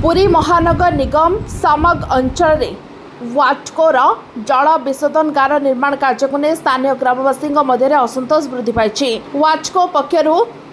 पुरी महानगर निगम समग अंचल वाटकोर जल विशोधनगार निर्माण कार्य को नहीं स्थानीय ग्रामवासी मध्य असंतोष वृद्धि पाई। वाटको पक्षर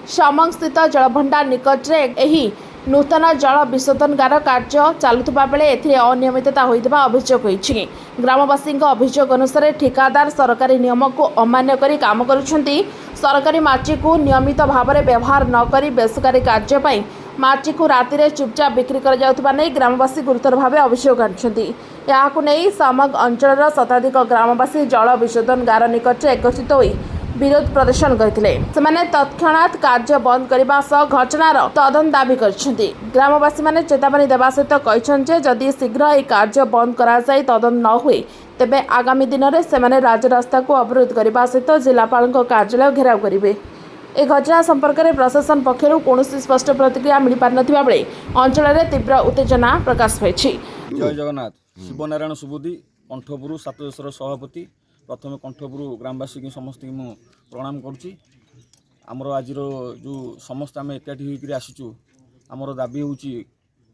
समग स्थित जलभंडार निकट में नूतन जल विशोधनगार कार्य चलुवा बेले एथिरे अनियमितता होइथिबा अभियोग होइछि। ग्रामवासी अभियोग अनुसार ठिकादार सरकारी नियम को अमान्य करी काम करुछंती। सरकारी माटी को नियमित भाव में व्यवहार न करी बेसरकारी कार्य पई माटी को राति रे चुपचाप बिक्री कर जाउथबा नै ग्रामवासी गुरुतर भाव अभियोग आनिछंती। याकु नै समग अंचलर शताधिक ग्रामवासी जल विशोधनगार निकट एकत्रित होई विरोध प्रदर्शन करथिले। सेमाने तत्क्षणात कार्य बंद करने सह घटनार तदंत दाबी करछंती। ग्रामवासी माने चेतावनी देवा सहित कहछन्ते जदि शीघ्र ए कार्य बंद करा जाय तदंत न हुए तेबे आगामी दिन में सेमाने राजरास्ता को अवरोध करने सहित जिलापाल कार्यालय घेराव करेंगे। ए घटना संपर्क में प्रशासन पक्षर कौन स्पष्ट प्रतिक्रिया मिल पार नथिबा बेले अंचल में तीव्र उत्तेजना प्रकाश पाई। जय जगन्नाथ। शिवनारायण सुबुद्धि कंठपुर सातदेशर सभापति। प्रथम कंठपुर ग्रामवासी की समस्त मु प्रणाम करुच्ची। आमर आज जो समस्त आम एकाठी होकर आसीचु आमर दाबी होची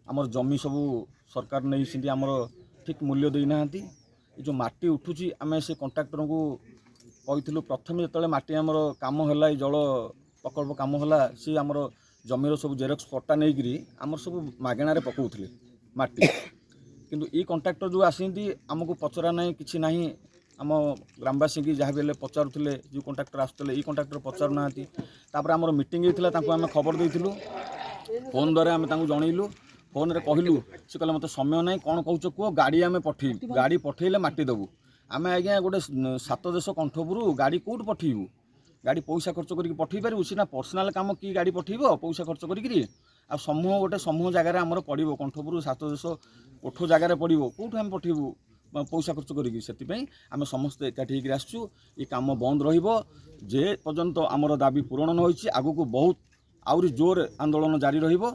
आमर जमी सबू सरकार नहीं आमर ठीक मूल्य देना जो माटी उठुची आम से कंट्राक्टर को कहूँ प्रथम जो माटी आमर काम है जल प्रकल्प काम है सी आमर जमीर सब जेरक्स पट्टा नहीं आमर सब मागणार पकाउले माटी किंतु ई कंट्राक्टर जो आसी आमको पचरा ना कि ना आम ग्रामवासी की जहाँ भी पचारूले जो कंट्राक्टर आसुले ई कंट्राक्टर पचारू ना आमर मीटिंग होता आम खबर देलु फोन द्वारा आम जनइलु फोन रे कहलु से कहले मत समय ना कौन कौच कह गाड़ी आम पठे गाड़ी पठेले माटी देवु आम आज्ञा गोटे सातदेश कंठपुर गाड़ी कौट पठेबू गाड़ी पैसा खर्च करके पठे पारू सीना पर्सनाल काम कि गाड़ी पठेब पैसा खर्च करी आ समूह गोटे समूह जगार आमर पड़ो कंठपुर सातदेश कोठ जगार पड़ो कौट आम पठेबू पैसा खर्च करी से आम समस्त एकाठी होकर आसचु। ये काम बंद जे पर्यंत आमर दाबी पूरण न होइछि आगु को बहुत आउरी जोर आंदोलन जारी रहिबो।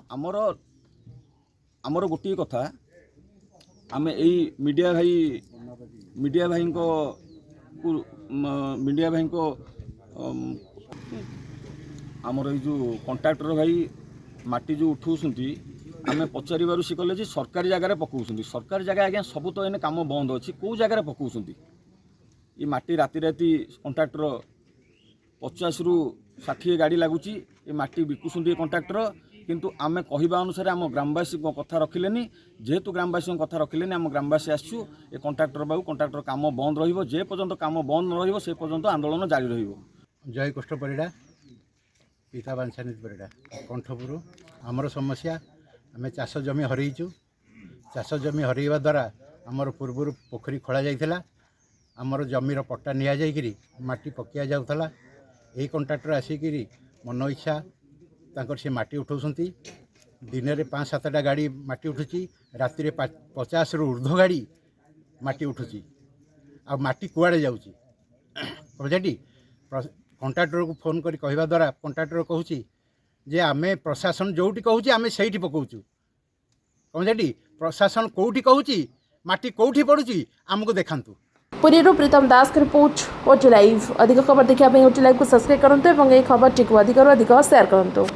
आमर गोटे कथा आम यही मीडिया भाई को आमर जो कंट्राक्टर भाई माटी जो उठाऊँगी आम पचार सी कले जी सरकारी जगह पकाउछंती सरकारी जगह आज्ञा सब तो एने काम बंद अच्छी कौ जगह पकाउछंती ये माटी राति राति कंट्राक्टर 50 ରୁ 60 गाड़ी लगुच ये माटी बिकुछंती कंट्राक्टर किंतु आम कहवा अनुसार आम ग्रामवासी कथा रखिले जेहेतु ग्रामवासी कथा रखिले आम ग्रामवासी आसचु ये कंट्राक्टर बाबू कंट्राक्टर काम बंद रे पर्यंत काम बंद न से पर्यंत आंदोलन जारी रहिबो। जय कृष्ण परिडा पिता बांछानित परिडा कंठपुर आमर समस्या आम चाष जमी हरईचु चाष जमी हरइवा द्वारा आमर पूर्व पोखरी खोल जाइथिला आमर जमीर पट्टा निया जाइकरी माटी पकिया जाउथला यही कंट्राक्टर आसिकी मन इच्छा तांकर से माटी उठाउछंती दिन में 5-7टा गाड़ी माटी उठुची राति 50 ରୁ ऊर्ध्व गाड़ी माटी उठुची आ माटी कुआड़े जाउची समझाटी कंट्राक्टर को फोन करी कहवा द्वारा कंट्राक्टर कहूँ जे आमे प्रशासन जोटी कहूँ आमे सही पकाउचु समझाटी प्रशासन कौटी कहूँ माटी कौटी पड़ुची आमको देखांतु। पुरी प्रीतम दास की रिपोर्ट ओटी लाइव। अधिक खबर देखा ओटी लाइव को सब्सक्राइब करूँ और खबर टी अधिक शेयर करूँ।